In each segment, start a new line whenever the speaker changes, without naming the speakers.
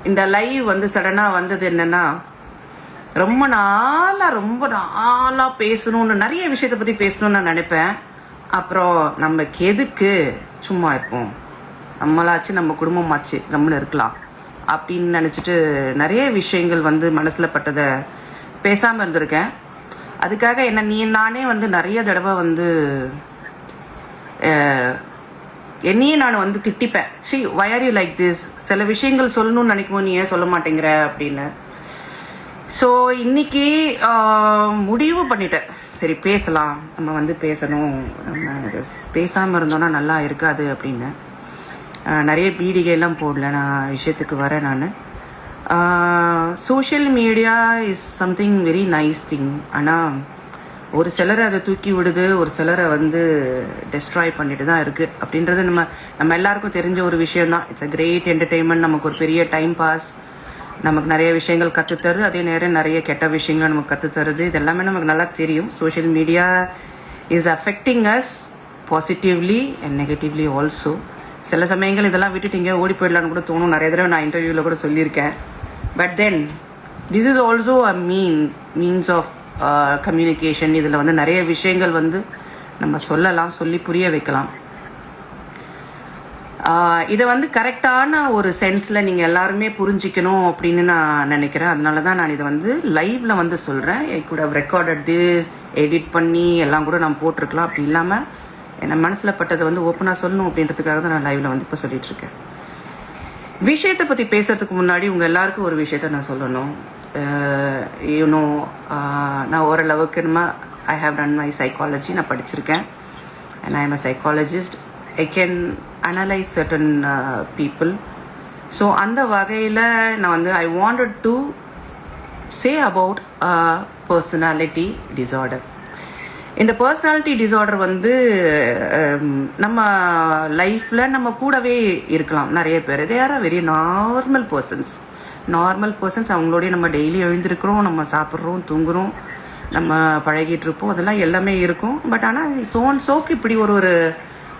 இந்த லைவ் வந்து சடனாக வந்தது என்னென்னா, ரொம்ப நாளாக பேசணும்னு, நிறைய விஷயத்தை பற்றி பேசணும்னு நான் நினைப்பேன். அப்புறம் நமக்கு எதுக்கு சும்மா இருப்போம், நம்மளாச்சு நம்ம குடும்பமாச்சு கம்முன்னு இருக்கலாம் அப்படின்னு நினச்சிட்டு நிறைய விஷயங்கள் வந்து மனசில் பட்டதை பேசாமல் இருந்திருக்கேன். அதுக்காக என்ன நானே வந்து நிறைய தடவை வந்து என்னையே நான் வந்து திட்டிப்பேன். See why are you like this, சில விஷயங்கள் சொல்லணும்னு நினைக்கும்போது நீ ஏன் சொல்ல மாட்டேங்கிற அப்படின்னு. ஸோ இன்னைக்கு முடிவு பண்ணிட்டேன், சரி பேசலாம், நம்ம வந்து பேசணும், நம்ம பேசாமல் இருந்தோன்னா நல்லா இருக்காது அப்படின்னு. நிறைய பீடிகைலாம் போடல, நான் விஷயத்துக்கு வரேன். நான் social media is something very nice thing. ஆனால் ஒரு சிலரை அதை தூக்கி விடுது, ஒரு சிலரை வந்து டெஸ்ட்ராய் பண்ணிட்டு தான் இருக்குது அப்படின்றது நம்ம எல்லாருக்கும் தெரிஞ்ச ஒரு விஷயம்தான். இட்ஸ் அ கிரேட் என்டர்டெயின்மெண்ட், நமக்கு ஒரு பெரிய டைம் பாஸ், நமக்கு நிறைய விஷயங்கள் கற்றுத்தருது, அதே நேரம் நிறைய கெட்ட விஷயங்கள் நமக்கு கற்றுத்தருது. இது எல்லாமே நமக்கு நல்லா தெரியும். Social media is affecting us positively and negatively also. சில சமயங்கள் இதெல்லாம் விட்டுட்டு இங்கே ஓடி போயிடலான்னு கூட தோணும். நிறைய தடவை நான் இன்டர்வியூவில் கூட சொல்லியிருக்கேன். But then this is also a means of communication. இதில் வந்து நிறைய விஷயங்கள் வந்து நம்ம சொல்லலாம், சொல்லி புரிய வைக்கலாம். இதை வந்து கரெக்டான ஒரு சென்ஸில் நீங்கள் எல்லாருமே புரிஞ்சிக்கணும் அப்படின்னு நான் நினைக்கிறேன். அதனால தான் நான் இதை வந்து லைவில் வந்து சொல்கிறேன். I could have recorded this, edit பண்ணி எல்லாம் கூட நான் போட்டிருக்கலாம். அப்படி இல்லாமல் என்ன மனசில் பட்டதை வந்து ஓப்பனாக சொல்லணும் அப்படின்றதுக்காக தான் நான் லைவில் வந்து இப்போ சொல்லிகிட்ருக்கேன். விஷயத்தை பற்றி பேசுறதுக்கு முன்னாடி உங்கள் எல்லாருக்கும் ஒரு விஷயத்த நான் சொல்லணும். யூனோ, நான் ஓரளவுக்கு I have done my psychology, நான் படிச்சிருக்கேன். And I am a psychologist. I can analyse certain people. So அந்த வகையில் நான் வந்து I wanted to say about personality disorder. இந்த பர்சனாலிட்டி டிஸார்டர் வந்து நம்ம லைஃப்பில் நம்ம கூடவே இருக்கலாம். நிறைய பேர் they are very normal persons. அவங்களோடய நம்ம டெய்லி எழுந்திருக்கிறோம், நம்ம சாப்பிட்றோம், தூங்குகிறோம், நம்ம பழகிட்டு இருப்போம், அதெல்லாம் எல்லாமே இருக்கும். பட் ஆனால் சோக்கு இப்படி ஒரு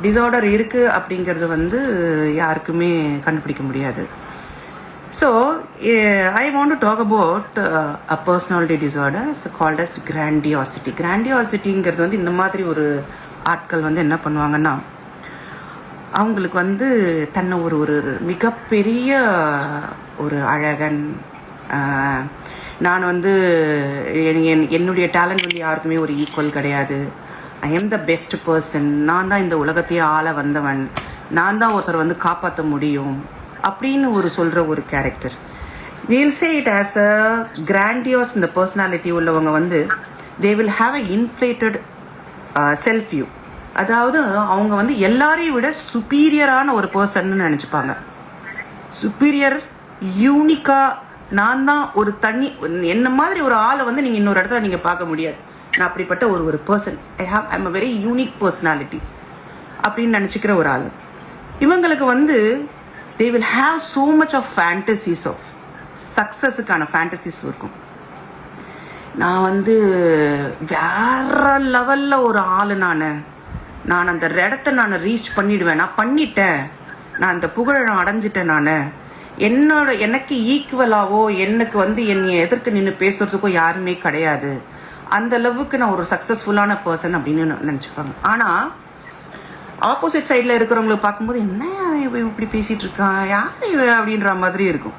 டிஸார்டர் இருக்குது அப்படிங்கிறது வந்து யாருக்குமே கண்டுபிடிக்க முடியாது. So I want to talk about a personality disorder. It's called as grandiosity. கிராண்டியாசிட்டிங்கிறது வந்து இந்த மாதிரி ஒரு ஆட்கள் வந்து என்ன பண்ணுவாங்கன்னா, அவங்களுக்கு வந்து தன்னை ஒரு மிகப்பெரிய ஒரு அழகன், நான் வந்து என்னுடைய டேலண்ட் வந்து யாருக்குமே ஒரு ஈக்குவல் கிடையாது, I am the best person, நான் தான் இந்த உலகத்தையே ஆள வந்தவன், நான் தான் ஒருத்தர் வந்து காப்பாற்ற முடியும் அப்படின்னு சொல்கிற ஒரு character. We'll say it as a grandiose. இந்த பர்சனாலிட்டி உள்ளவங்க வந்து they will have a inflated self view. அதாவது அவங்க வந்து எல்லாரையும் விட சுப்பீரியரான ஒரு பர்சன்னு நினச்சிப்பாங்க. சுப்பீரியர், யூனிக்காக, நான் தான் ஒரு தனி, என்ன மாதிரி ஒரு ஆளை வந்து நீங்கள் இன்னொரு இடத்துல நீங்கள் பார்க்க முடியாது, நான் அப்படிப்பட்ட ஒரு person, I am a very unique personality அப்படின்னு நினச்சிக்கிற ஒரு ஆள். இவங்களுக்கு வந்து they will have so much of fantasies of சக்ஸஸுக்கான ஃபேண்டசிஸ் இருக்கும். நான் வந்து வேற லெவலில் ஒரு ஆள், நான் அந்த இடத்த நான் ரீச் பண்ணிடுவேன், நான் பண்ணிட்டேன், நான் அந்த புகழை அடைஞ்சிட்டேன், நான் எனக்கு ஈக்குவலாவோ எனக்கு வந்து என்னை எதிர்த்து நின்று பேசுறதுக்கோ யாருமே கிடையாது, அந்த அளவுக்கு நான் ஒரு சக்ஸஸ்ஃபுல்லான பர்சன் அப்படின்னு நினச்சிப்பாங்க. ஆனால் ஆப்போசிட் சைடில் இருக்கிறவங்களுக்கு பார்க்கும்போது என்ன இப்படி பேசிகிட்டு இருக்கான், யார் அப்படின்ற மாதிரி இருக்கும்.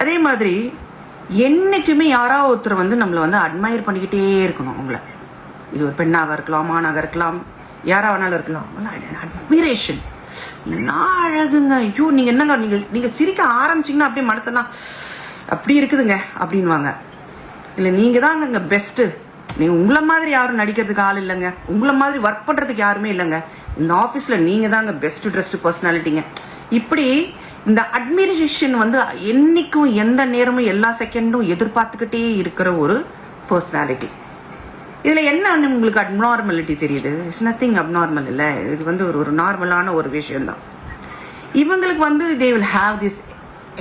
அதே மாதிரி என்றைக்குமே யாராவது ஒருத்தர் வந்து நம்மளை வந்து அட்மையர் பண்ணிக்கிட்டே இருக்கணும். அவங்கள, இது ஒரு பெண்ணாக இருக்கலாம், ஆணாக இருக்கலாம், யாராக வேணாலும் இருக்கலாம், அட்மிரேஷன், என்ன அழகுங்க, ஐயோ நீங்கள் என்னங்க, நீங்கள் சிரிக்க ஆரம்பிச்சிங்கன்னா அப்படியே மனசெல்லாம் அப்படி இருக்குதுங்க அப்படின்வாங்க. இல்லை நீங்கள் தாங்க இங்கே பெஸ்ட்டு, நீங்கள் உங்களை மாதிரி யாரும் நடிக்கிறதுக்கு ஆள் இல்லைங்க, உங்களை மாதிரி ஒர்க் பண்ணுறதுக்கு யாருமே இல்லைங்க, இந்த ஆஃபீஸில் நீங்கள் தாங்க பெஸ்ட் ட்ரெஸ்டு பர்சனாலிட்டிங்க. இப்படி இந்த அட்மிரேஷன் வந்து என்றைக்கும் எந்த நேரமும் எல்லா செகண்டும் எதிர்பார்த்துக்கிட்டே இருக்கிற ஒரு பர்சனாலிட்டி. இதில் என்ன உங்களுக்கு அப்நார்மலிட்டி தெரியுது? இட்ஸ் நத்திங் அப்நார்மல் இல்லை, இது வந்து ஒரு நார்மலான ஒரு விஷயம்தான். இவங்களுக்கு வந்து they will have this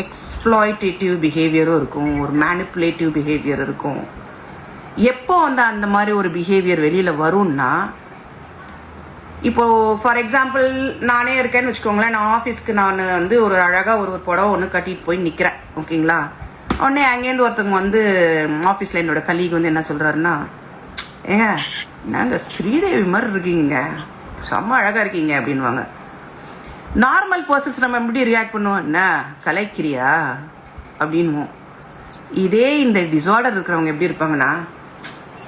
exploitative பிஹேவியரும் இருக்கும், ஒரு மேனிப்புலேட்டிவ் பிஹேவியர் இருக்கும். எப்போ வந்து அந்த மாதிரி ஒரு பிஹேவியர் வெளியில் வரும்னா, இப்போது ஃபார் எக்ஸாம்பிள் நானே இருக்கேன்னு வச்சுக்கோங்களேன். நான் ஆஃபீஸ்க்கு நான் வந்து ஒரு அழகாக ஒரு புடவை ஒன்று கட்டிட்டு போய் நிற்கிறேன், ஓகேங்களா. உடனே அங்கேருந்து ஒருத்தவங்க வந்து ஆஃபீஸில் என்னோட கலீக் வந்து என்ன சொல்கிறாருன்னா, ஏங்க நாங்கள் ஸ்ரீதேவி மாதிரி இருக்கீங்க, செம்ம அழகாக இருக்கீங்க அப்படின்வாங்க. நார்மல் பர்சன்ஸ் நம்ம எப்படி ரியாக்ட் பண்ணுவோம், என்ன கலைக்கிறியா அப்படின்வோம். இதே இந்த டிசார்டர் இருக்கிறவங்க எப்படி இருப்பாங்கன்னா,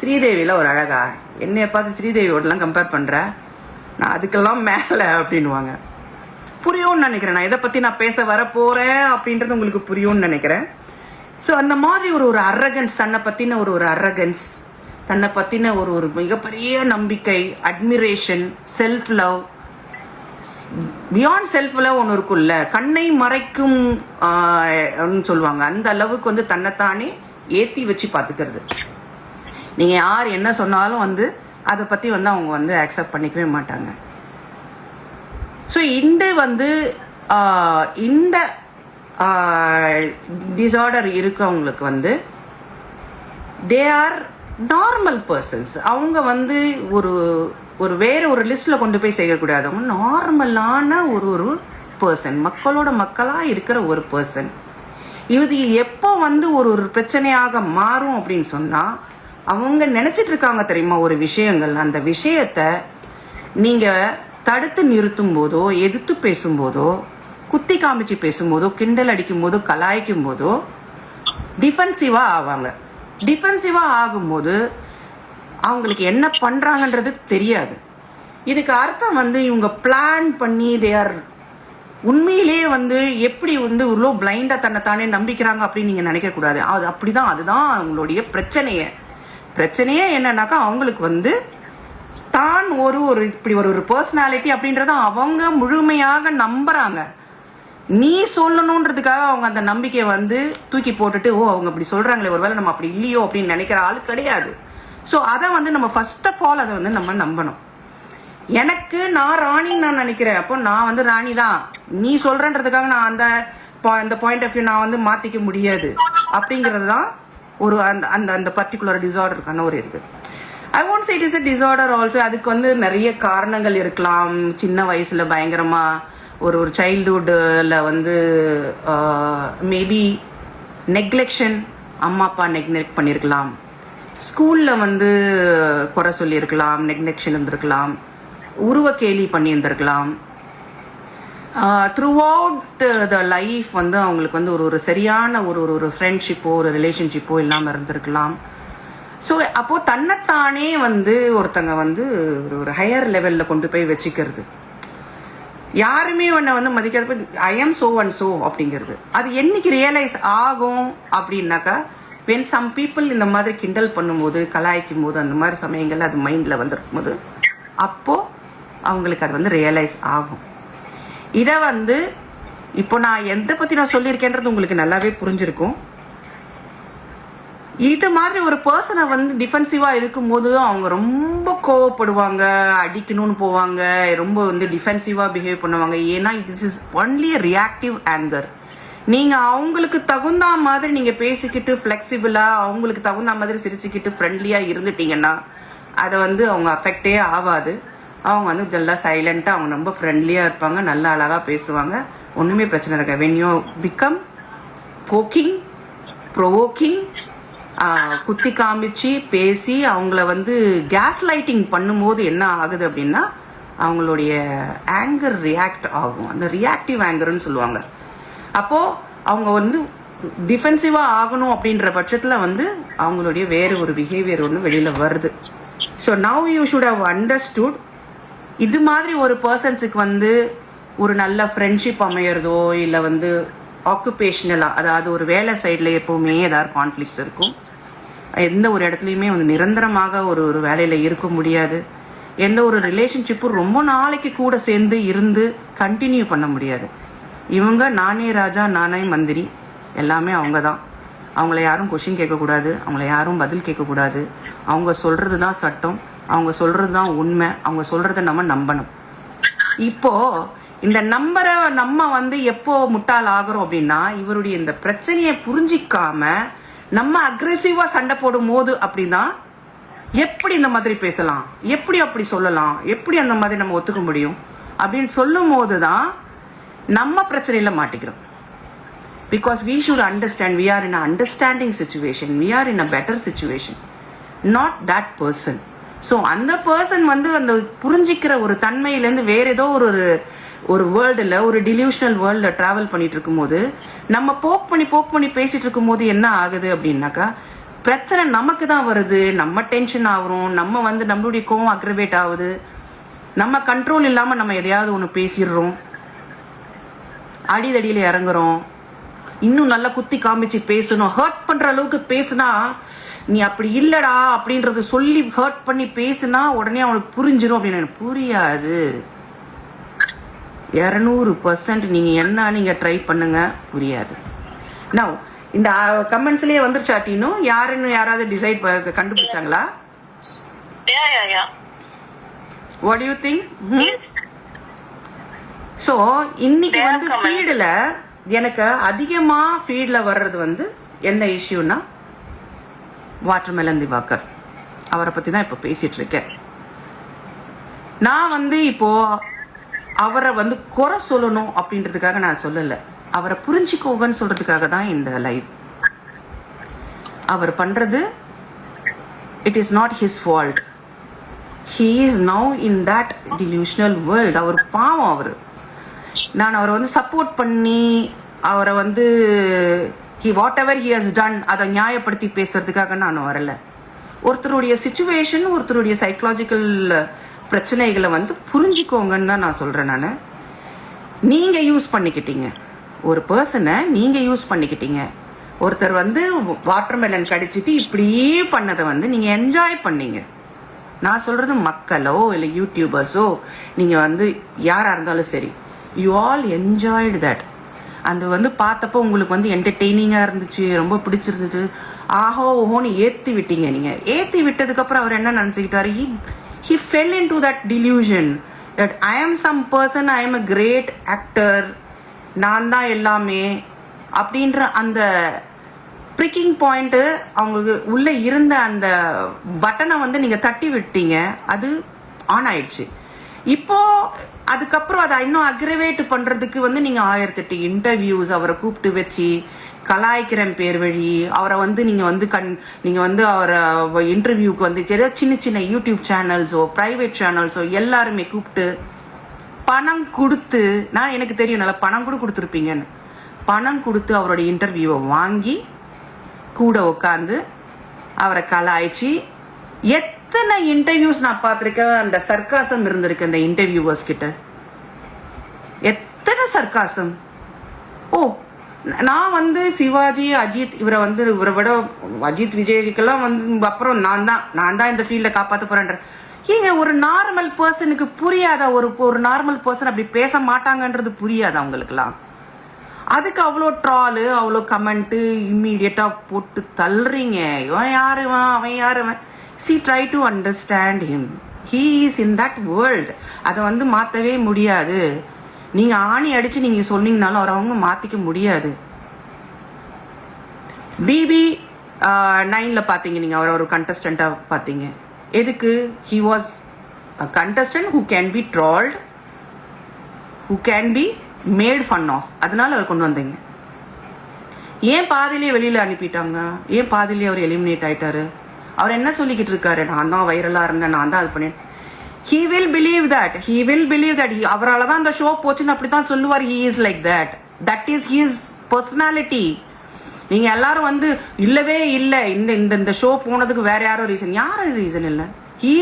ஸ்ரீதேவியில் ஒரு அழகா, என்னைய பார்த்து ஸ்ரீதேவியோடலாம் கம்பேர் பண்ணுற, நான் அதுக்கெல்லாம் மேலே அப்படின்வாங்க. புரியும்னு நினைக்கிறேன். நான் இதை பற்றி நான் பேச வர போகிறேன் அப்படின்றது உங்களுக்கு புரியும்னு நினைக்கிறேன். ஸோ அந்த மாதிரி ஒரு அரகன்ஸ், தன்னை பற்றின ஒரு அரகன்ஸ், தன்னை பற்றின ஒரு மிகப்பெரிய நம்பிக்கை, admiration, self love, beyond self love ஒன்று இருக்குல்ல, கண்ணை மறைக்கும் சொல்லுவாங்க. அந்த அளவுக்கு வந்து தன்னைத்தானே ஏற்றி வச்சு பார்த்துக்கிறது. நீங்கள் யார் என்ன சொன்னாலும் வந்து அதை பற்றி வந்து அவங்க வந்து அக்செப்ட் பண்ணிக்கவே மாட்டாங்க. ஸோ இந்த வந்து இந்த டிசார்டர் இருக்கவங்களுக்கு வந்து தே ஆர் நார்மல் பர்சன்ஸ். அவங்க வந்து ஒரு வேறு ஒரு லிஸ்ட்டில் கொண்டு போய் செய்யக்கூடாது. அவங்க நார்மலான ஒரு பர்சன், மக்களோட மக்களாக இருக்கிற ஒரு பர்சன். இது எப்போ வந்து ஒரு பிரச்சனையாக மாறும் அப்படின்னு சொன்னால், அவங்க நினச்சிட்டு இருக்காங்க தெரியுமா ஒரு விஷயங்கள், அந்த விஷயத்தை நீங்கள் தடுத்து நிறுத்தும் போதோ, எதிர்த்து பேசும்போதோ, குத்தி காமிச்சு பேசும்போதோ, கிண்டல் அடிக்கும் போதோ, கலாய்க்கும் போதோ டிஃபென்சிவாக ஆவாங்க. டிஃபென்சிவாக ஆகும்போது அவங்களுக்கு என்ன பண்ணுறாங்கன்றது தெரியாது. இதுக்கு அர்த்தம் வந்து இவங்க பிளான் பண்ணி தேர் உண்மையிலேயே வந்து எப்படி வந்து இவ்வளோ பிளைண்டாக தன்னைத்தானே நம்பிக்கிறாங்க அப்படின்னு நீங்கள் நினைக்கக்கூடாது. அது அப்படி தான், அதுதான் அவங்களுடைய பிரச்சனையே என்னன்னாக்கா, அவங்களுக்கு வந்து தான் இப்படி ஒரு பர்சனாலிட்டி அப்படின்றத அவங்க முழுமையாக நம்புறாங்க. நீ சொல்லணுன்றதுக்காக அவங்க அந்த நம்பிக்கையை வந்து தூக்கி போட்டுட்டு, ஓ அவங்க அப்படி சொல்றாங்களே, ஒருவேளை நம்ம அப்படி இல்லையோ அப்படின்னு நினைக்கிற ஆள் கிடையாது. ஸோ அதை வந்து நம்ம ஃபர்ஸ்ட் ஆஃப் ஆல் அதை வந்து நம்ம நம்பணும். நான் ராணின்னு நான் நினைக்கிறேன், அப்போ நான் வந்து ராணி தான். நீ சொல்றன்றதுக்காக நான் அந்த பாயிண்ட் ஆஃப் வியூ நான் வந்து மாத்திக்க முடியாது. அப்படிங்கிறது தான் ஒரு அந்த பர்டிகுலர் டிசார்டருக்கான ஒரு இருக்குது. I won't say it is a disorder also. அதுக்கு வந்து நிறைய காரணங்கள் இருக்கலாம். சின்ன வயசுல பயங்கரமா ஒரு சைல்ட்ஹுட்டில் வந்து மேபி நெக்லெக்ஷன், அம்மா அப்பா நெக்லெக்ட் பண்ணியிருக்கலாம். ஸ்கூலில் வந்து குறை சொல்லியிருக்கலாம், நெக்லெக்ஷன் இருந்திருக்கலாம், உருவ கேலி பண்ணியிருந்திருக்கலாம். த்ரூ அவுட் த லைஃப் வந்து அவங்களுக்கு வந்து ஒரு சரியான ஒரு ஃப்ரெண்ட்ஷிப்போ ஒரு ரிலேஷன்ஷிப்போ இல்லாமல் இருந்திருக்கலாம். ஸோ அப்போது தன்னைத்தானே வந்து ஒருத்தங்க வந்து ஒரு ஹையர் லெவலில் கொண்டு போய் வச்சுக்கிறது, யாருமே உன்னை வந்து மதிக்கிறப்ப I am so and so அப்படிங்கிறது, அது என்னைக்கு ரியலைஸ் ஆகும் அப்படின்னாக்கா, வென் சம் பீப்புள் இந்த மாதிரி கிண்டல் பண்ணும்போது, கலாய்க்கும் போது, அந்த மாதிரி சமயங்கள்ல அது மைண்டில் வந்துருக்கும் போது அப்போது அவங்களுக்கு அது வந்து ரியலைஸ் ஆகும். இதை வந்து இப்போ நான் எதை பற்றி நான் சொல்லியிருக்கேன்றது உங்களுக்கு நல்லாவே புரிஞ்சிருக்கும். இது மாதிரி ஒரு பர்சனை வந்து டிஃபென்சிவாக இருக்கும்போது அவங்க ரொம்ப கோவப்படுவாங்க, அடிக்கணும்னு போவாங்க, ரொம்ப வந்து டிஃபென்சிவாக பிஹேவ் பண்ணுவாங்க. ஏன்னா this is only reactive anger. நீங்கள் அவங்களுக்கு தகுந்த மாதிரி நீங்கள் பேசிக்கிட்டு ஃப்ளெக்சிபிளாக, அவங்களுக்கு தகுந்த மாதிரி சிரிச்சுக்கிட்டு ஃப்ரெண்ட்லியாக இருந்துட்டீங்கன்னா அதை வந்து அவங்க அஃபெக்டே ஆகாது. அவங்க வந்து நல்லா சைலண்ட்டாக, அவங்க ரொம்ப ஃப்ரெண்ட்லியாக இருப்பாங்க, நல்லா அழகாக பேசுவாங்க, ஒன்றுமே பிரச்சனை இருக்காது. When you become poking, provoking, குத்தி காமிச்சு பேசி அவங்கள வந்து கேஸ் லைட்டிங் பண்ணும்போது என்ன ஆகுது அப்படின்னா, அவங்களுடைய ஆங்கர் ரியாக்ட் ஆகும். அந்த ரியாக்டிவ் ஆங்கர்னு சொல்லுவாங்க. அப்போது அவங்க வந்து டிஃபென்சிவாக ஆகணும் அப்படின்ற பட்சத்தில் வந்து அவங்களுடைய வேறு ஒரு பிஹேவியர் ஒன்று வெளியில் வருது. So now you should have understood, இது மாதிரி ஒரு பர்சன்ஸுக்கு வந்து ஒரு நல்ல ஃப்ரெண்ட்ஷிப் அமையிறதோ, இல்லை வந்து ஆக்குபேஷனலாக, அதாவது ஒரு வேலை சைடில் எப்போவுமே ஏதாவது கான்ஃப்ளிக்ஸ் இருக்கும். எந்த ஒரு இடத்துலையுமே வந்து நிரந்தரமாக ஒரு வேலையில் இருக்க முடியாது. எந்த ஒரு ரிலேஷன்ஷிப்பும் ரொம்ப நாளைக்கு கூட சேர்ந்து இருந்து கண்டினியூ பண்ண முடியாது. இவங்க நானே ராஜா நானே மந்திரி, எல்லாமே அவங்க தான். அவங்கள யாரும் கொஷின் கேட்கக்கூடாது, அவங்கள யாரும் பதில் கேட்கக்கூடாது. அவங்க சொல்கிறது தான் சட்டம், அவங்க சொல்கிறது தான் உண்மை, அவங்க சொல்கிறத நம்ம நம்பணும். இப்போது இந்த நம்பரை நம்ம வந்து எப்போ முட்டாள் ஆகிறோம் அப்படின்னா, இவருடைய இந்த பிரச்சனையை புரிஞ்சிக்காம நம்ம அக்ரெசிவாக சண்டை போடும் போது அப்படின்னா எப்படி இந்த மாதிரி பேசலாம், எப்படி அப்படி சொல்லலாம், எப்படி அந்த மாதிரி நம்ம ஒத்துக்க முடியும் அப்படின்னு சொல்லும் போது தான் நம்ம பிரச்சனையில் மாட்டிக்கிறோம். Because we should understand we are in an understanding situation, we are in a better situation, not that person. So அந்த பர்சன் வந்து அந்த புரிஞ்சிக்கிற ஒரு தன்மையிலேருந்து வேற ஏதோ ஒரு வேர்ல்டில், ஒரு டிலியூஷனல் வேர்ல்டில் ட்ராவல் பண்ணிட்டு இருக்கும்போது நம்ம போக் பண்ணி பேசிட்டு இருக்கும்போது என்ன ஆகுது அப்படின்னாக்கா, பிரச்சனை நமக்கு தான் வருது, நம்ம டென்ஷன் ஆகுறோம், நம்ம வந்து நம்மளுடைய கோவம் அக்ரவேட் ஆகுது, நம்ம கண்ட்ரோல் இல்லாமல் நம்ம எதையாவது ஒன்று பேசிடுறோம், அடிதடியில் இறங்குறோம், இன்னும் நல்லா குத்தி காமிச்சு பேசணும், ஹர்ட் பண்ணுற அளவுக்கு பேசுனா நீ அப்படி இல்லடா அப்படின்றத சொல்லி ஹர்ட் பண்ணி பேசுனா உடனே அவனுக்கு புரிஞ்சிடும் அப்படின்னு. எனக்கு புரியாது. 200% நீங்க ட்ரை பண்ணுங்க, புரியாது. நான் இந்த கமெண்ட்ஸ்லயே வந்துருச்சாட்டினும் யாருன்னு யாராவது டிசைட் கண்டுபிடிச்சாங்களா? What do you think? So இன்னைக்கு வந்து ஃபீல்டில் எனக்கு அதிகமாக ஃபீல்டில் வர்றது வந்து என்ன இஷ்யூன்னா வாட்டர்மெலன் திவாகர். அவரை பற்றி தான் இப்போ பேசிகிட்டு இருக்கேன். நான் வந்து இப்போது அவரை வந்து குறை சொல்லணும் அப்படின்றதுக்காக நான் சொல்லலை, அவரை புரிஞ்சிக்கோங்கன்னு சொல்கிறதுக்காக தான் இந்த லைவ். அவர் பண்ணுறது it is not his fault. He is now in that delusional world. அவர் பாவம். நான் அவரை வந்து சப்போர்ட் பண்ணி அவரை வந்து whatever he has done அதை நியாயப்படுத்தி பேசுறதுக்காக நான் வரல. ஒருத்தருடைய சிச்சுவேஷன், ஒருத்தருடைய சைக்கலாஜிக்கல் பிரச்சனைகளை வந்து புரிஞ்சுக்கோங்கன்னு தான் நான் சொல்கிறேன். நீங்கள் யூஸ் பண்ணிக்கிட்டீங்க ஒரு பர்சனை, நீங்கள் யூஸ் பண்ணிக்கிட்டீங்க. ஒருத்தர் வந்து வாட்டர்மெலன் கடிச்சிட்டு இப்படியே பண்ணதை வந்து நீங்கள் என்ஜாய் பண்ணீங்க. நான் சொல்கிறது மக்களோ இல்லை யூடியூபர்ஸோ, நீங்கள் வந்து யாராக இருந்தாலும் சரி, யூ ஆல் என்ஜாய்டு தட். அந்த வந்து பார்த்தப்போ உங்களுக்கு வந்து என்டர்டெய்னிங்காக இருந்துச்சு, ரொம்ப பிடிச்சிருந்துச்சு, ஆஹோ ஓஹோன்னு ஏற்றி விட்டீங்க. நீங்கள் ஏற்றி விட்டதுக்கப்புறம் அவர் என்ன நினச்சிக்கிட்டாரு, he fell into that delusion that I am some person, I am a great actor, நான் தான் எல்லாமே அப்படின்ற அந்த ப்ரிக்கிங் பாயிண்ட்டு அவங்களுக்கு உள்ளே இருந்த அந்த பட்டனை வந்து நீங்கள் தட்டி விட்டீங்க. அது ஆன் ஆயிடுச்சு. இப்போது அதுக்கப்புறம் அதை இன்னும் அக்ரவேட் பண்ணுறதுக்கு வந்து நீங்கள் 1008 இன்டர்வியூஸ் அவரை கூப்பிட்டு வச்சு கலாய்க்கிறன் பேர் வழி அவரை வந்து நீங்கள் வந்து அவரை இன்டர்வியூக்கு வந்து சின்ன சின்ன யூடியூப் சேனல்ஸோ ப்ரைவேட் சேனல்ஸோ எல்லாருமே கூப்பிட்டு பணம் கொடுத்து, நான் எனக்கு தெரியும் நல்லா பணம் கூட கொடுத்துருப்பீங்கன்னு, பணம் கொடுத்து அவரோட இன்டர்வியூவை வாங்கி கூட உட்காந்து அவரை கலாய்ச்சி எத்தனை இன்டர்வியூஸ் நான் பார்த்துருக்கேன். அந்த சர்க்காசம் இருந்திருக்கு அந்த இன்டர்வியூவர்ஸ் கிட்ட, எத்தனை சர்க்காசம். ஓ, நான் வந்து சிவாஜி, அஜித் இவரை விட அஜித் விஜய்க்கெல்லாம் வந்து அப்புறம் நான் தான் இந்த ஃபீல்டை காப்பாற்ற போறேன்ற. ஏங்க ஒரு நார்மல் பர்சனுக்கு புரியாதா? ஒரு நார்மல் பர்சன் அப்படி பேச மாட்டாங்கன்றது புரியாது அவங்களுக்குலாம். அதுக்கு அவ்வளோ ட்ராலு, அவ்வளோ கமெண்ட்டு இம்மீடியட்டாக போட்டு தள்ளுறீங்க. இவன் யாருவன், அவன் யாருவன். See, try to understand him. He is in that world. அதை வந்து மாற்றவே முடியாது. நீங்கள் ஆணி அடித்து நீங்கள் சொன்னீங்கனாலும் அவரை அவங்க மாற்றிக்க முடியாது. பிபி 9ல் பார்த்தீங்க நீங்கள், அவர் ஒரு கண்டஸ்டண்ட்டாக பார்த்தீங்க. எதுக்கு? He was a contestant who can be trolled, who can be made fun of. அதனால அதை கொண்டு வந்தீங்க. ஏன் பாதியிலே வெளியில் அனுப்பிட்டாங்க? ஏன் பாதியிலே அவர் எலிமினேட் ஆயிட்டாரு? அவர் என்ன சொல்லிக்கிட்டு இருக்காரு, நான் தான் வைரலாக இருந்தேன், நான் தான் அது பண்ணேன். He will believe that. அவரால் தான் அந்த ஷோ போச்சுன்னு அப்படி தான் சொல்லுவார். He is like that. That is his personality. நீங்கள் எல்லாரும் வந்து இல்லவே இல்லை, இந்த ஷோ போனதுக்கு வேற யாரும் ரீசன். யாரும் ரீசன் இல்லை. He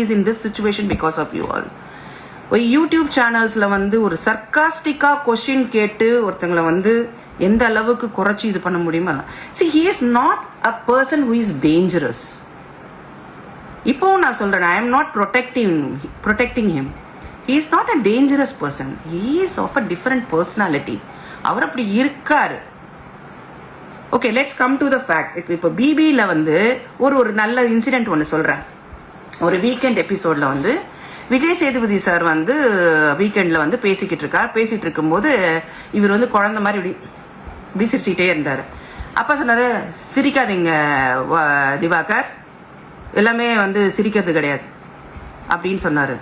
is in this situation because of you all. ஒரு யூடியூப் சேனல்ஸில் வந்து ஒரு சர்க்காஸ்டிக்காக கொஸ்டின் கேட்டு ஒருத்தங்களை வந்து எந்த அளவுக்கு குறைச்சி இது பண்ண முடியுமா? See, he is not a person who is dangerous. இப்போ நான் சொல்றேன், I am not protecting him. He is not a dangerous person. He is of a different personality. அவர் அப்படி இருக்காரு. Okay, let's come to the fact. இப்போ பிபியில் வந்து ஒரு நல்ல incident ஒன்று சொல்கிறேன். ஒரு வீக்கெண்ட் எபிசோடில் வந்து விஜய் சேதுபதி சார் வந்து வீக்கெண்டில் வந்து பேசிகிட்டு இருக்கும்போது இவர் வந்து குழந்த மாதிரி இப்படி சிரிச்சுக்கிட்டே இருந்தார். அப்பா சொன்னார், சிரிக்காதீங்க திவாகர், எல்லாமே வந்து சிரிக்கிறது கிடையாது அப்படின்னு சொன்னார்.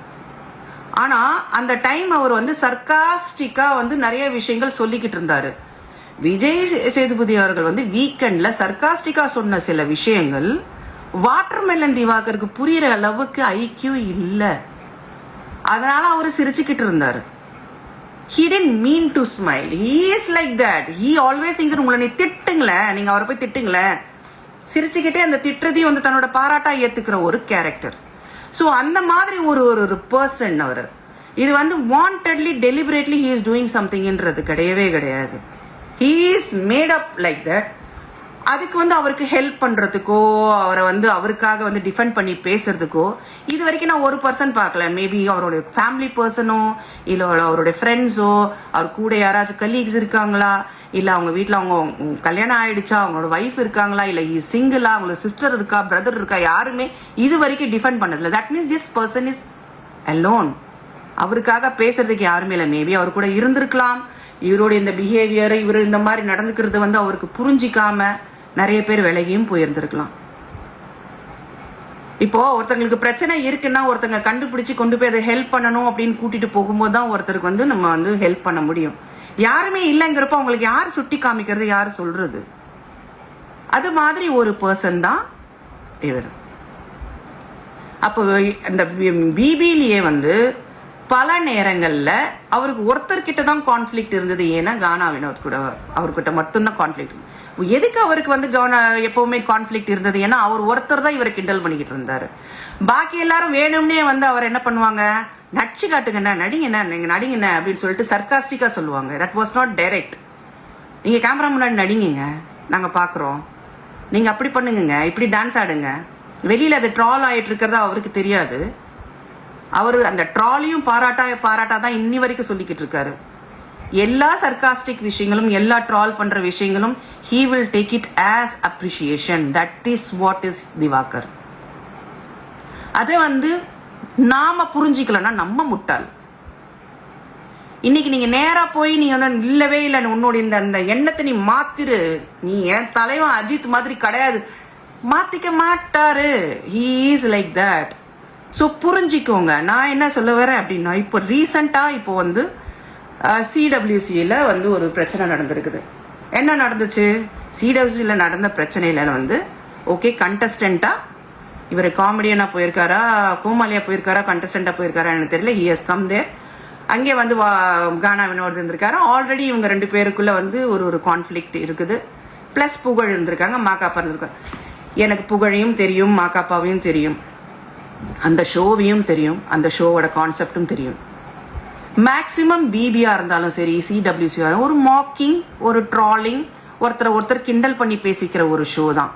ஆனால் அந்த டைம் அவர் வந்து சர்காஸ்டிக்காக வந்து நிறைய விஷயங்கள் சொல்லிக்கிட்டு இருந்தார். விஜய் சேதுபதி அவர்கள் வந்து வீக்கெண்டில் சர்காஸ்டிக்காக சொன்ன சில விஷயங்கள் வாட்டர்மெலன் திவாகருக்கு புரிகிற அளவுக்கு ஐக்கியூ இல்லை. அதனால அவர் சிரிச்சுக்கிட்டு இருந்தார். He didn't mean to smile. He is like that. He always thinks that உங்களை நீ திட்டுங்களேன், நீங்கள் அவரை போய் திட்டுங்களேன், சிரிச்சுக்கிட்டே அந்த திட்டுறதையும் வந்து தன்னோட பாராட்டா ஏற்றுக்கிற ஒரு கேரக்டர். ஸோ அந்த மாதிரி ஒரு பர்சன் அவர். இது வந்து wantedly deliberately he is doing சம்திங்ன்றது கிடையவே கிடையாது. He is made up like that. அதுக்கு வந்து அவருக்கு ஹெல்ப் பண்ணுறதுக்கோ அவரை வந்து அவருக்காக வந்து டிஃபெண்ட் பண்ணி பேசுறதுக்கோ இது வரைக்கும் நான் ஒரு பர்சன் பார்க்கல. மேபி அவருடைய ஃபேமிலி பர்சனோ இல்லை அவருடைய ஃப்ரெண்ட்ஸோ, அவர் கூட யாராச்சும் கலீக்ஸ் இருக்காங்களா, இல்லை அவங்க வீட்டில் அவங்க கல்யாணம் ஆயிடுச்சா, அவங்களோட ஒய்ஃப் இருக்காங்களா, இல்லை சிங்கிளா, அவங்களோட சிஸ்டர் இருக்கா, பிரதர் இருக்கா, யாருமே இது வரைக்கும் டிஃபெண்ட் பண்ணதில்லை. That means this person is alone. அவருக்காக பேசுறதுக்கு யாருமே இல்லை. மேபி அவர் கூட இருந்திருக்கலாம். இவருடைய இந்த பிஹேவியர், இவர் இந்த மாதிரி நடந்துக்கிறது வந்து அவருக்கு புரிஞ்சிக்காம நிறைய பேர் விலகியும் போயிருந்திருக்கலாம். இப்போ ஒருத்தங்களுக்கு பிரச்சனை இருக்குன்னா ஒருத்தங்க கண்டுபிடிச்சு கொண்டு போய் அதை ஹெல்ப் பண்ணணும் அப்படின்னு கூட்டிட்டு போகும்போது தான் ஒருத்தருக்கு வந்து நம்ம வந்து ஹெல்ப் பண்ண முடியும். யாருமே இல்லைங்கிறப்ப அவங்களுக்கு யார் சுட்டி காமிக்கிறது, யார் சொல்றது? அது மாதிரி ஒரு பர்சன் தான் இவர். அப்போ இந்த பிபிலேயே வந்து பல நேரங்களில் அவருக்கு ஒருத்தர்கிட்ட தான் கான்ஃப்ளிக்ட் இருந்தது. ஏன்னா கானா வினோத் கூட அவர்கிட்ட மட்டும்தான் கான்ஃப்ளிக்ட். எதுக்கு அவருக்கு வந்து எப்பவுமே கான்ஃப்ளிக்ட் இருந்தது? ஏன்னா அவர் ஒருத்தர் தான் இவரை கிண்டல் பண்ணிக்கிட்டு இருந்தாரு. பாக்கி எல்லாரும் வேணும்னே வந்து அவர் என்ன பண்ணுவாங்க, நடிச்சு காட்டுங்கண்ணா, நடிங்கண்ணா, நீங்க நடிங்கண்ணா அப்படின்னு சொல்லிட்டு சர்காஸ்டிக்கா சொல்லுவாங்க. That was not direct. நீங்க கேமரா முன்னாடி நடிங்க, நாங்க பாக்குறோம், நீங்க அப்படி பண்ணுங்க, இப்படி டான்ஸ் ஆடுங்க. வெளியில அது ட்ரால் ஆயிட்டு இருக்கிறதா அவருக்கு தெரியாது. அவர் அந்த ட்ராலையும் பாராட்டா தான் இன்னி வரைக்கும் சொல்லிக்கிட்டு இருக்காரு. எல்லா சர்காஸ்டிக் விஷயங்களும், எல்லா ட்ரால் பண்ற விஷயங்களும் he will take it as appreciation. That is what is Diwakar. அதை வந்து நாம புரிஞ்சிக்கலன்னா நம்ம முட்டாள். இன்னைக்கு நீங்க நேரா போய் நீ இல்லவே இல்லை, உன்னோட இந்த எண்ணத்தை நீ மாத்திரு, நீ என் தலைவன் அஜித் மாதிரி கிடையாது, மாத்திக்க மாட்டாரு. he is like that. So புரிஞ்சிக்கோங்க. நான் என்ன சொல்ல வரேன் அப்படின்னா, இப்போ ரீசண்டாக இப்போ வந்து சிடபிள்யூசியில் வந்து ஒரு பிரச்சனை நடந்திருக்குது. என்ன நடந்துச்சு? சிடபிள்யூசியில் நடந்த பிரச்சனையில் வந்து ஓகே, கண்டஸ்டண்ட்டாக இவர் காமெடியனாக போயிருக்காரா, கோமாலியாக போயிருக்காரா, கண்டஸ்டண்ட்டாக போயிருக்காரா எனக்கு தெரியல. He has come there. அங்கே வந்து கானா வினோத் இருந்திருக்காரு. ஆல்ரெடி இவங்க ரெண்டு பேருக்குள்ளே வந்து ஒரு கான்ஃப்ளிக்ட் இருக்குது. ப்ளஸ் புகழ் இருந்திருக்காங்க, மாக்காப்பா இருந்திருக்காங்க. எனக்கு புகழையும் தெரியும், மாக்காப்பாவையும் தெரியும், அந்த ஷோவையும் தெரியும், அந்த ஷோவோட கான்செப்டும் தெரியும். மேக்சிமம் பிபியா இருந்தாலும் சரி, சிடபிள்யூசி ஒரு மாக்கிங், ஒரு ட்ராலிங், ஒருத்தர் கிண்டல் பண்ணி பேசிக்கிற ஒரு ஷோ தான்.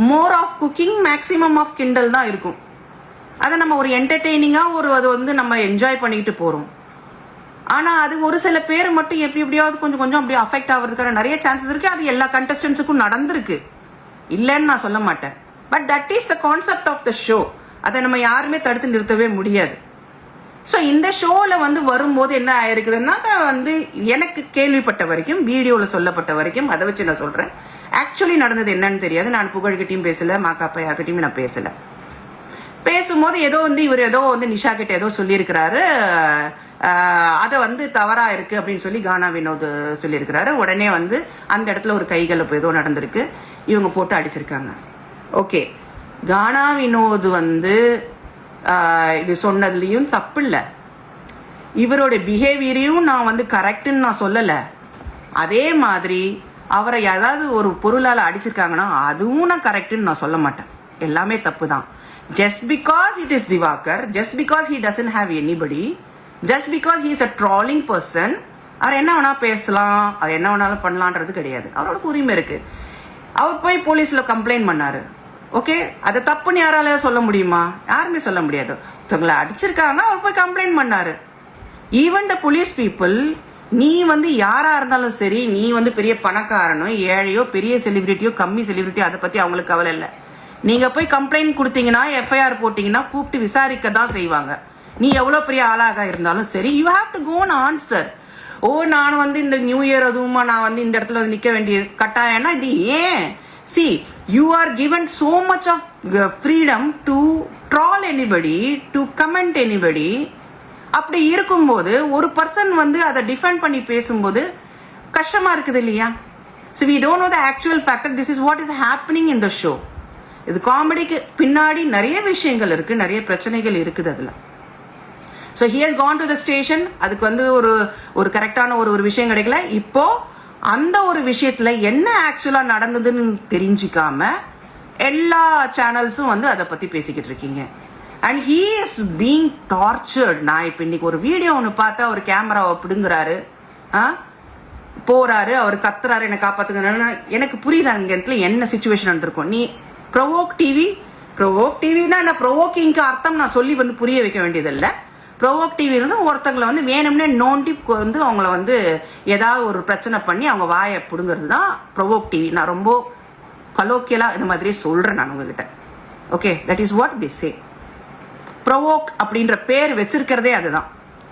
More of cooking, maximum of கிண்டல் தான் இருக்கும். அதை நம்ம ஒரு என்டர்டெய்னிங்காக அது வந்து நம்ம என்ஜாய் பண்ணிக்கிட்டு போகிறோம். ஆனால் அது ஒரு சில பேர் மட்டும் எப்படியாவது கொஞ்சம் அப்படியே அஃபெக்ட் ஆகிறதுக்கான நிறைய சான்சஸ் இருக்குது. அது எல்லா கண்டஸ்டன்ஸுக்கும் நடந்திருக்கு, இல்லைன்னு நான் சொல்ல மாட்டேன். But that is the concept of the show. அதை நம்ம யாருமே தடுத்து நிறுத்தவே முடியாது. ஸோ இந்த ஷோவில் வந்து வரும்போது என்ன ஆயிருக்குதுன்னா, வந்து எனக்கு கேள்விப்பட்ட வரைக்கும், வீடியோவில் சொல்லப்பட்ட வரைக்கும், அதை வச்சு நான் சொல்கிறேன். ஆக்சுவலி நடந்தது என்னன்னு தெரியாது. நான் புகழ்கிட்டையும் பேசலை, மாக்காப்பா யார்கிட்டையும் நான் பேசலை. பேசும்போது இவர் ஏதோ நிஷா கிட்ட ஏதோ சொல்லியிருக்கிறாரு, அதை வந்து தவறா இருக்கு அப்படின்னு சொல்லி கானா வினோத் சொல்லியிருக்கிறாரு. உடனே வந்து அந்த இடத்துல ஒரு கைகலப்பு ஏதோ நடந்திருக்கு, இவங்க போட்டு அடிச்சிருக்காங்க. ஓகே, கானா வினோத் வந்து இது சொன்னதுலையும் தப்பு இல்லை, இவரோட பிஹேவியரையும் நான் வந்து கரெக்டுன்னு நான் சொல்லலை. அதே மாதிரி அவரை ஏதாவது ஒரு பொருளால் அடிச்சிருக்காங்கன்னா அதுவும் நான் கரெக்டுன்னு நான் சொல்ல மாட்டேன். எல்லாமே தப்பு தான். Just because it is Diwakar, just because he doesn't have anybody, just because he is a trolling person, அவர் என்ன வேணா பேசலாம், அவர் என்ன வேணாலும் பண்ணலான்றது கிடையாது. அவரோட உரிமை இருக்கு. அவர் போய் போலீஸில் கம்ப்ளைண்ட் பண்ணாரு. ஓகே, அது தப்புன்னு யாரால சொல்ல முடியுமா? யாருமே சொல்ல முடியாது. ஒருத்தவங்களை அடிச்சிருக்காங்க, அவர் போய் கம்ப்ளைண்ட் பண்ணாரு. ஈவன் த போலீஸ் பீப்புள், நீ வந்து யாரா இருந்தாலும் சரி, நீ வந்து பெரிய பணக்காரனோ ஏழையோ, பெரிய செலிபிரிட்டியோ கம்மி செலிபிரிட்டியோ, அதை பத்தி அவங்களுக்கு கவலை இல்லை. நீங்க போய் கம்ப்ளைண்ட் கொடுத்தீங்கன்னா, எஃப்ஐஆர் போட்டீங்கன்னா கூப்பிட்டு விசாரிக்க தான் செய்வாங்க. நீ எவ்வளவு பெரிய ஆளாக இருந்தாலும் சரி, you have to go and answer. Oh, நான் வந்து இந்த நியூ இயர் அதுவுமா நான் வந்து இந்த இடத்துல வந்து நிக்க வேண்டிய கட்டாயம்னா இது ஏன்? See, you are given so much of freedom to troll anybody, to comment anybody. அப்படி இருக்கும்போது ஒரு பர்சன் வந்து அதை டிஃபெண்ட் பண்ணி பேசும்போது கஷ்டமா இருக்குது இல்லையா? So we don't know the actual factor. This is what is happening in the show. இது காமெடிக்கு பின்னாடி நிறைய விஷயங்கள் இருக்கு, நிறைய பிரச்சனைகள் இருக்குது அதுல. So he has gone to the station. அதுக்கு வந்து ஒரு கரெக்டான ஒரு விஷயம் கிடைக்கல. இப்போ அந்த ஒரு விஷயத்துல என்ன ஆக்சுவலா நடந்ததுன்னு தெரிஞ்சுக்காம எல்லா சேனல்ஸும் வந்து அதை பத்தி பேசிக்கிட்டு இருக்கீங்க. And he is being tortured. நான் இப்போ இன்னைக்கு ஒரு வீடியோ ஒன்று பார்த்தா அவர் கேமராவை பிடுங்குறாரு, போறாரு, அவர் கத்துறாரு, என்னை காப்பாத்துங்க. எனக்கு புரியுது அங்க இடத்துல என்ன சுச்சுவேஷன் நடந்திருக்கும். நீ ப்ரொவோக் டிவினா என்ன, ப்ரொவோக்கிங்க்கு அர்த்தம் நான் சொல்லி வந்து புரிய வைக்க வேண்டியதில்லை. ப்ரொவோக் டிவி வந்து ஒருத்தங்களை வந்து வேணும்னே நோண்டி வந்து அவங்கள வந்து ஏதாவது ஒரு பிரச்சனை பண்ணி அவங்க வாயை பிடுங்கிறது தான் ப்ரொவோக் டிவி. நான் ரொம்ப கலோக்கியலாக இந்த மாதிரி சொல்கிறேன் நான் உங்ககிட்ட. Okay, that is what this say. Provoke அப்படின்ற பேர் வச்சிருக்கிறதே அதுதான்.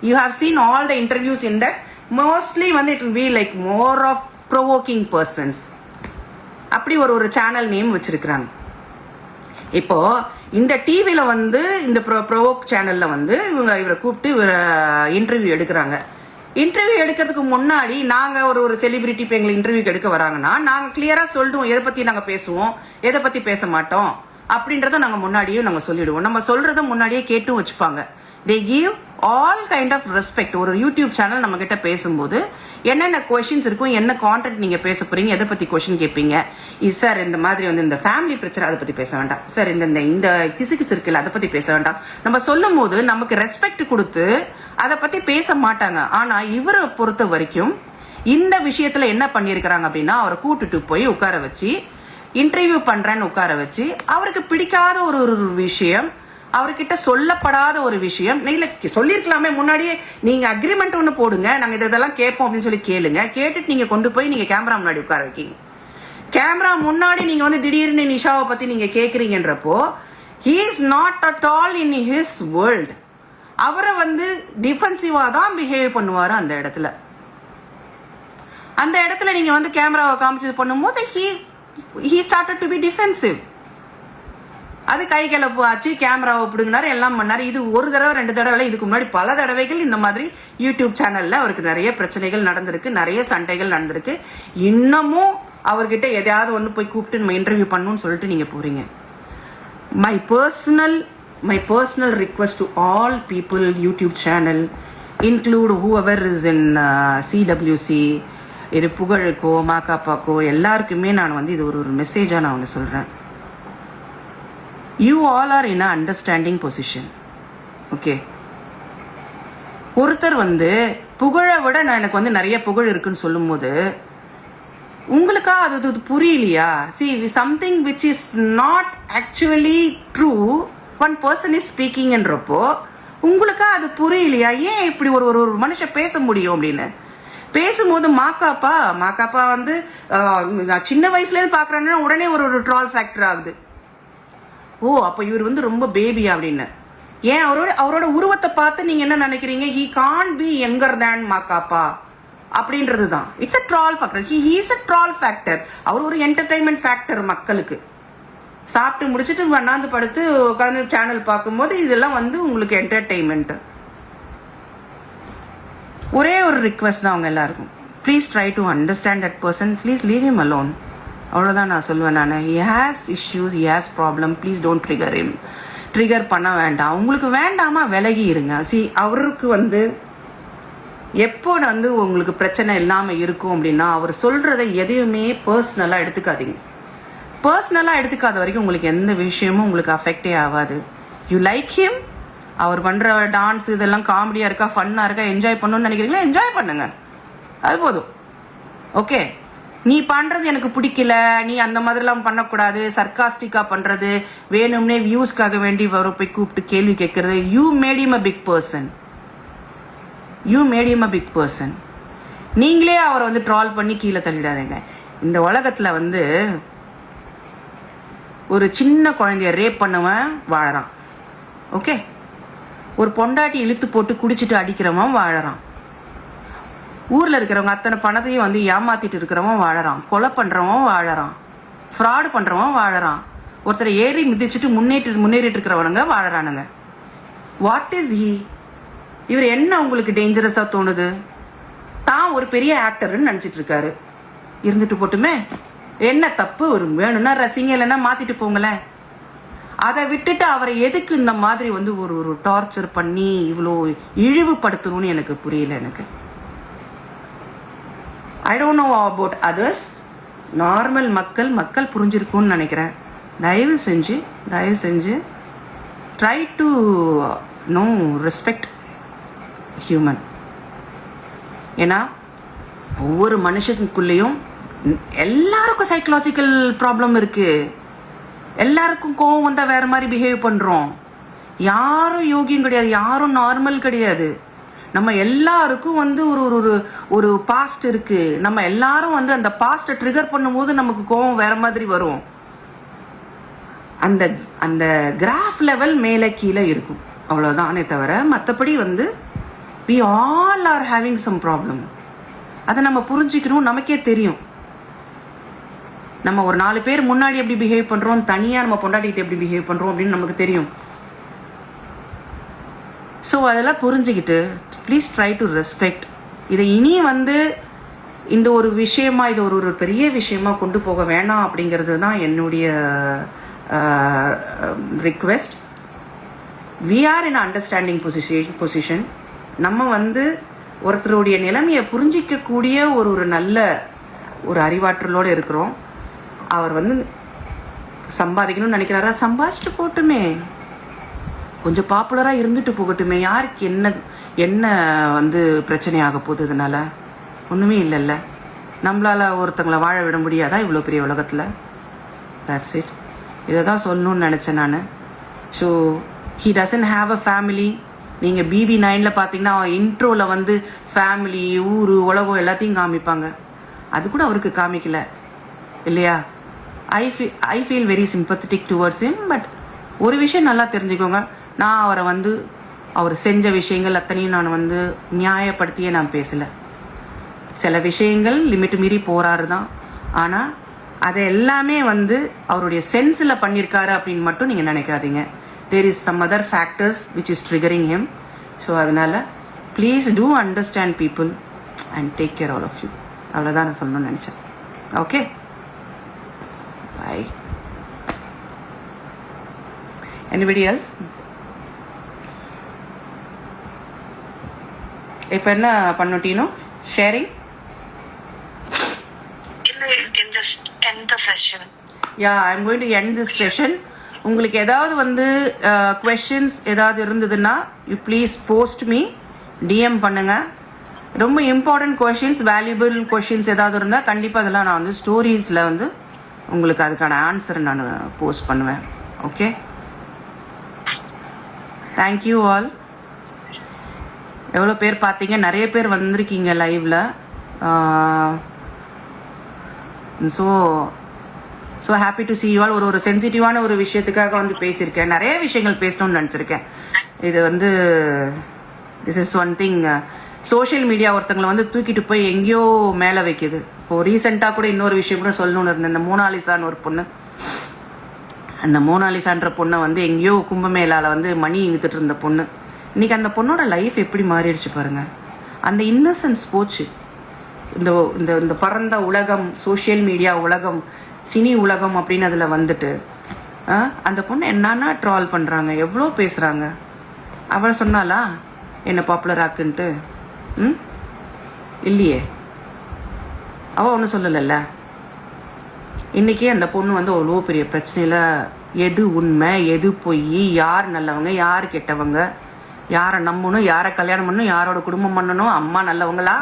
You have seen all the interviews in that. Mostly வந்து it will be like more of provoking persons. அப்படி ஒரு சேனல் நேம் வச்சிருக்கிறாங்க. இப்போ இந்த டிவியில வந்து இந்த ப்ரோவோக் சேனல்ல வந்து இவரை கூப்பிட்டு இன்டர்வியூ எடுக்கிறாங்க. இன்டர்வியூ எடுக்கிறதுக்கு முன்னாடி நாங்க ஒரு செலிபிரிட்டி இப்போ எங்களை இன்டர்வியூக்கு எடுக்க வராங்கன்னா நாங்க கிளியரா சொல்லிடுவோம் எதை பத்தி நாங்க பேசுவோம், எதை பத்தி பேச மாட்டோம் அப்படின்றத நாங்க முன்னாடியே நாங்க சொல்லிடுவோம். நம்ம சொல்றத முன்னாடியே கேட்டும் வச்சுப்பாங்க. they give all kind of respect. ஒரு யூடியூப் சேனல் நம்ம கிட்ட பேசும்போது என்னென்ன கொஸ்டின்ஸ் இருக்கும், என்ன கான்டென்ட் நீங்க பேச போறீங்க, எதை பத்தி கொஸ்டின் கேட்பீங்க. சார் இந்த மாதிரி வந்து இந்த ஃபேமிலி பிரச்சனை அதை பத்தி பேச வேண்டாம் சார், இந்த கிசுகிசு இருக்குல்ல அதை பத்தி பேச வேண்டாம். நம்ம சொல்லும் போது நமக்கு ரெஸ்பெக்ட் கொடுத்து அதை பத்தி பேச மாட்டாங்க. ஆனா இவரை பொறுத்த வரைக்கும் இந்த விஷயத்துல என்ன பண்ணிருக்கிறாங்க அப்படின்னா, அவரை கூட்டுட்டு போய் உட்கார வச்சு இன்டர்வியூ பண்றேன்னு உட்கார வச்சு அவருக்கு பிடிக்காத ஒரு விஷயம், அவர்கிட்ட சொல்லப்படாத ஒரு விஷயம் சொல்லிருக்கலாமே முன்னாடியே. நீங்க அக்ரிமெண்ட் ஒன்று போடுங்க, நாங்க இதெல்லாம் கேட்போம் அப்படின்னு சொல்லி கேளுங்க. கேட்டுட்டு நீங்க கொண்டு போய் நீங்க கேமரா முன்னாடி உட்கார வைக்கீங்க. கேமரா முன்னாடி நீங்க வந்து திடீர்னு நிஷாவை பத்தி நீங்க கேக்குறீங்கன்றப்போ he is not at all in his world. அவரை வந்து டிஃபென்சிவா தான் பிஹேவ் பண்ணுவாரு அந்த இடத்துல. அந்த இடத்துல நீங்க வந்து கேமராவை காமிச்சு பண்ணும்போது he started to be defensive. அது கை கிளப்பு ஆச்சு, கேமராவை பிடுங்கினாரு, எல்லாம் பண்ணாரு. இது ஒரு தடவை ரெண்டு தடவை, இதுக்கு முன்னாடி பல தடவைகள் இந்த மாதிரி யூடியூப் சேனல்ல அவருக்கு நிறைய பிரச்சனைகள் நடந்திருக்கு, நிறைய சண்டைகள் நடந்திருக்கு. இன்னமும் அவர்கிட்ட எதையாவது ஒன்று போய் கூப்பிட்டு நம்ம இன்டர்வியூ பண்ணணும்னு சொல்லிட்டு நீங்க போறீங்க. My personal request to all people YouTube channel, include whoever is in CWC, இது புகழுக்கோ மாக்காப்பாக்கோ எல்லாருக்குமே நான் வந்து இது ஒரு மெசேஜா நான் ஒன்று சொல்றேன். You all are in a understanding position. Okay. ஒருத்தர் வந்து புகழை விட நான் எனக்கு வந்து நிறைய புகழ் இருக்குன்னு சொல்லும் போது உங்களுக்கா அது புரியலையா? See, something which is not actually true, one person is speaking என்றப்போ உங்களுக்கா அது புரியலையா? ஏன் இப்படி ஒரு மனுஷன் பேச முடியும் அப்படின்னு பேசும்போது மாக்காப்பா வந்து சின்ன வயசுல இருந்து பாக்குறேன்னா உடனே ஒரு ட்ரால் ஃபேக்டர் ஆகுது. ஓ, அப்ப இவர் வந்து ரொம்ப பேபியா அப்படின்னு. ஏன் அவரோட உருவத்தை பார்த்து நீங்க என்ன நினைக்கிறீங்க? he can't be younger than Ma Ka Pa அப்படின்றது தான். It's a troll factor. he is a troll factor. அவர் ஒரு என்டர்டைன்மெண்ட் ஃபேக்டர் மக்களுக்கு. சாப்பிட்டு முடிச்சுட்டு வண்ணாந்து படுத்து உட்காந்து சேனல் பார்க்கும்போது இதெல்லாம் வந்து உங்களுக்கு என்டர்டைன்மெண்ட். ஒரே ஒரு ரிக்வெஸ்ட் தான் அவங்க எல்லாருக்கும், please try to understand that person, please leave him alone. அவ்வளோதான் நான் சொல்லுவேன். நான் he has issues, he has problem, please don't trigger him. Trigger பண்ண வேண்டாம். உங்களுக்கு வேண்டாமா விலகி இருங்க. அவருக்கு வந்து எப்போ வந்து உங்களுக்கு பிரச்சனை இல்லாமல் இருக்கும் அப்படின்னா அவர் சொல்றதை எதையுமே பர்சனலாக எடுத்துக்காதீங்க. பர்சனலாக எடுத்துக்காத வரைக்கும் உங்களுக்கு எந்த விஷயமும் உங்களுக்கு அஃபெக்டே ஆகாது. யூ லைக் ஹிம், அவர் பண்ணுற டான்ஸ் இதெல்லாம் காமெடியாக இருக்கா, ஃபன்னாக இருக்கா, என்ஜாய் பண்ணணும்னு நினைக்கிறீங்களா, என்ஜாய் பண்ணுங்க, அது போதும். ஓகே, நீ பண்றது எனக்கு பிடிக்கல, நீ அந்த மாதிரிலாம் பண்ணக்கூடாது, சர்க்காஸ்டிக்கா பண்றது, வேணும்னே வியூஸ்க்காக வேண்டி வர போய் கூப்பிட்டு கேள்வி கேட்கறது, you mat him a big person. You mat him a big person. நீங்களே அவரை வந்து ட்ரால் பண்ணி கீழே தள்ளிடாதீங்க. இந்த உலகத்துல வந்து ஒரு சின்ன குழந்தைய ரேப் பண்ணவன் வாழறான். ஓகே, ஒரு பொண்டாட்டி இழுத்து போட்டு குடிச்சிட்டு அடிக்கிறவன் வாழறான். ஊர்ல இருக்கிறவங்க அத்தனை பணத்தையும் வந்து ஏமாத்திட்டு இருக்கிறவன் வாழறான். கொலை பண்றவன் வாழறான். ஃப்ராடு பண்ணுறவன் வாழறான், ஒருத்தரை ஏறி மிதிச்சுட்டு முன்னேறிட்டு இருக்கிறவனுங்க வாழறானுங்க. What is he? இவர் என்ன உங்களுக்கு டேஞ்சரஸாக தோணுது? தான் ஒரு பெரிய ஆக்டர்னு நினச்சிட்டு இருக்காரு. இருந்துட்டு போட்டுமே, என்ன தப்பு? ஒரு வேணும்னா ரசிங்க, இல்லைன்னா மாற்றிட்டு போங்களேன். அதை விட்டுட்டு அவரை எதுக்கு இந்த மாதிரி வந்து ஒரு டார்ச்சர் பண்ணி இவ்வளோ இழிவுபடுத்தணும்னு எனக்கு புரியல. எனக்கு I don't know about others. Normal மக்கள் புரிஞ்சிருக்கும்னு நினைக்கிறேன். தயவு செஞ்சு try to know respect human. ஏன்னா ஒவ்வொரு மனுஷனுக்குள்ளேயும் எல்லாருக்கும் சைக்கலாஜிக்கல் ப்ராப்ளம் இருக்குது. எல்லாருக்கும் கோவம் வந்தால் வேறு மாதிரி பிஹேவ் பண்ணுறோம். யாரும் யோகியம் கிடையாது, யாரும் நார்மல் கிடையாது. நம்ம எல்லாருக்கும் வந்து ஒரு பாஸ்ட் இருக்குது. நம்ம எல்லாரும் வந்து அந்த பாஸ்ட்டை ட்ரிகர் பண்ணும்போது நமக்கு கோவம் வேறு மாதிரி வரும். அந்த அந்த கிராஃப் லெவல் மேலே கீழே இருக்கும், அவ்வளோதானே தவிர மற்றபடி வந்து we all are having some problem. அதை நம்ம புரிஞ்சுக்கணும். நமக்கே தெரியும் நம்ம ஒரு 4 பேர் முன்னாடி எப்படி பிஹேவ் பண்ணுறோம், தனியாக நம்ம பொண்டாட்டிகிட்ட எப்படி பிஹேவ் பண்ணுறோம் அப்படின்னு நமக்கு தெரியும். ஸோ அதெல்லாம் புரிஞ்சுக்கிட்டு ப்ளீஸ் ட்ரை டு ரெஸ்பெக்ட். இதை இனி வந்து இந்த ஒரு விஷயமா, இது ஒரு பெரிய விஷயமா கொண்டு போக வேணாம் அப்படிங்கிறது தான் என்னுடைய request. We are in understanding position. நம்ம வந்து ஒருத்தருடைய நிலைமையை புரிஞ்சிக்கக்கூடிய ஒரு நல்ல ஒரு அறிவாற்றலோடு இருக்கிறோம். அவர் வந்து சம்பாதிக்கணும்னு நினைக்கிறாரா, சம்பாதிச்சுட்டு போட்டுமே, கொஞ்சம் பாப்புலராக இருந்துட்டு போகட்டுமே. யாருக்கு என்ன வந்து பிரச்சனை ஆக போகுது? இதனால ஒன்றுமே இல்லைல்ல. நம்மளால் ஒருத்தங்களை வாழ விட முடியாதா இவ்வளோ பெரிய உலகத்தில்? That's it. இதை தான் சொல்லணும்னு நினச்சேன் நான். So he doesn't have a family. நீங்கள் BB9 பார்த்தீங்கன்னா இன்ட்ரோவில் வந்து ஃபேமிலி, ஊர், உலகம் எல்லாத்தையும் காமிப்பாங்க. அது கூட அவருக்கு காமிக்கல இல்லையா? I feel very sympathetic towards him. But ஒரு விஷயம் நல்லா தெரிஞ்சுக்கோங்க, நான் அவரை வந்து அவர் செஞ்ச விஷயங்கள் அத்தனையும் நான் வந்து நியாயப்படுத்தியே நான் பேசலை. சில விஷயங்கள் லிமிட் மீறி போகிறாரு தான். ஆனால் அதை எல்லாமே வந்து அவருடைய சென்ஸில் பண்ணியிருக்காரு அப்படின்னு மட்டும் நீங்கள் நினைக்காதீங்க. there is some other factors which is triggering him. So அதனால் please do understand people and take care all of you. அவ்வளோதான் நான் சொல்லணும்னு நினச்சேன். Okay, bye. Anybody else? இப்போ என்ன பண்ணட்டீனோ sharing?
You can just end the session.
Yeah, I'm going to end this session. உங்களுக்கு ஏதாவது வந்து questions ஏதாவது இருந்ததுன்னா you please post me, DM பண்ணுங்க. ரொம்ப இம்பார்ட்டன்ட் கொஷின்ஸ், வேல்யூபிள் கொஷின்ஸ் ஏதாவது இருந்தால் கண்டிப்பாக அதெல்லாம் நான் வந்து ஸ்டோரிஸில் வந்து உங்களுக்கு அதுக்கான ஆன்சரை நான் போஸ்ட் பண்ணுவேன். Okay, thank you all. எவ்வளோ பேர் பார்த்தீங்க? நிறைய பேர் வந்திருக்கீங்க லைவில். So happy to see you all. ஒரு சென்சிட்டிவான ஒரு விஷயத்துக்காக வந்து பேசியிருக்கேன். நிறைய விஷயங்கள் பேசணும்னு நினச்சிருக்கேன். இது வந்து this is one thing. Social media ஒருத்தங்களை வந்து தூக்கிட்டு போய் எங்கேயோ மேலே வைக்குது. இப்போது ரீசெண்டாக கூட இன்னொரு விஷயம் கூட சொல்லணும்னு இருந்தேன். இந்த மோனாலிசான்னு ஒரு பொண்ணு, அந்த மோனாலிசான்ற பொண்ணை வந்து எங்கேயோ கும்பமேளாவில் வந்து மணி வித்துட்டு இருந்த பொண்ணு. இன்றைக்கி அந்த பொண்ணோட லைஃப் எப்படி மாறிடுச்சு பாருங்கள். அந்த இன்னசென்ஸ் போச்சு. இந்த இந்த இந்த பரந்த உலகம், சோஷியல் மீடியா உலகம், சினி உலகம் அப்படின்னு அதில் வந்துட்டு அந்த பொண்ணு என்னன்னா ட்ரால் பண்ணுறாங்க, எவ்வளோ பேசுகிறாங்க. அவளை சொன்னாலா என்ன பாப்புலர் ஆக்குன்ட்டு? இல்லையே, அவள் ஒன்றும் சொல்லலைல்ல. இன்றைக்கி அந்த பொண்ணு வந்து அவ்வளோ பெரிய பிரச்சனையில் எது உண்மை எது பொய், யார் நல்லவங்க யார் கெட்டவங்க, யாரை நம்பணும், யாரை கல்யாணம் பண்ணணும், யாரோட குடும்பம் பண்ணணும், அம்மா நல்லவங்களா,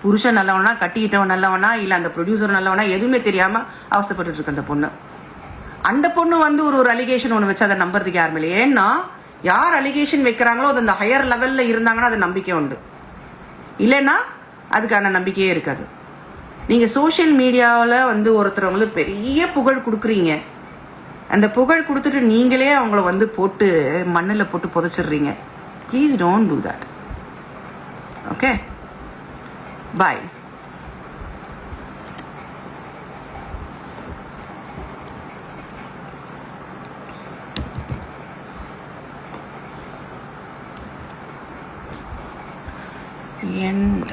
புருஷன் நல்லவனா, கட்டிக்கிட்டவன் நல்லவனா, இல்லை அந்த ப்ரொடியூசர் நல்லவனா, எதுவுமே தெரியாமல் அவசரப்பட்டு இருக்கு அந்த பொண்ணு. அந்த பொண்ணு வந்து ஒரு அலிகேஷன் ஒன்று வச்சு அதை நம்புறதுக்கு யாருமே இல்லை. ஏன்னா யார் அலிகேஷன் வைக்கிறாங்களோ அது அந்த ஹையர் லெவலில் இருந்தாங்கன்னா அது நம்பிக்கை உண்டு, இல்லைன்னா அதுக்கான நம்பிக்கையே இருக்காது. நீங்கள் சோஷியல் மீடியாவில் வந்து ஒருத்தரவங்களுக்கு பெரிய புகழ் கொடுக்குறீங்க. அந்த புகழ் கொடுத்துட்டு நீங்களே அவங்கள வந்து போட்டு மண்ணில் போட்டு புதைச்சிடுறீங்க. Please don't do that. Okay, bye. end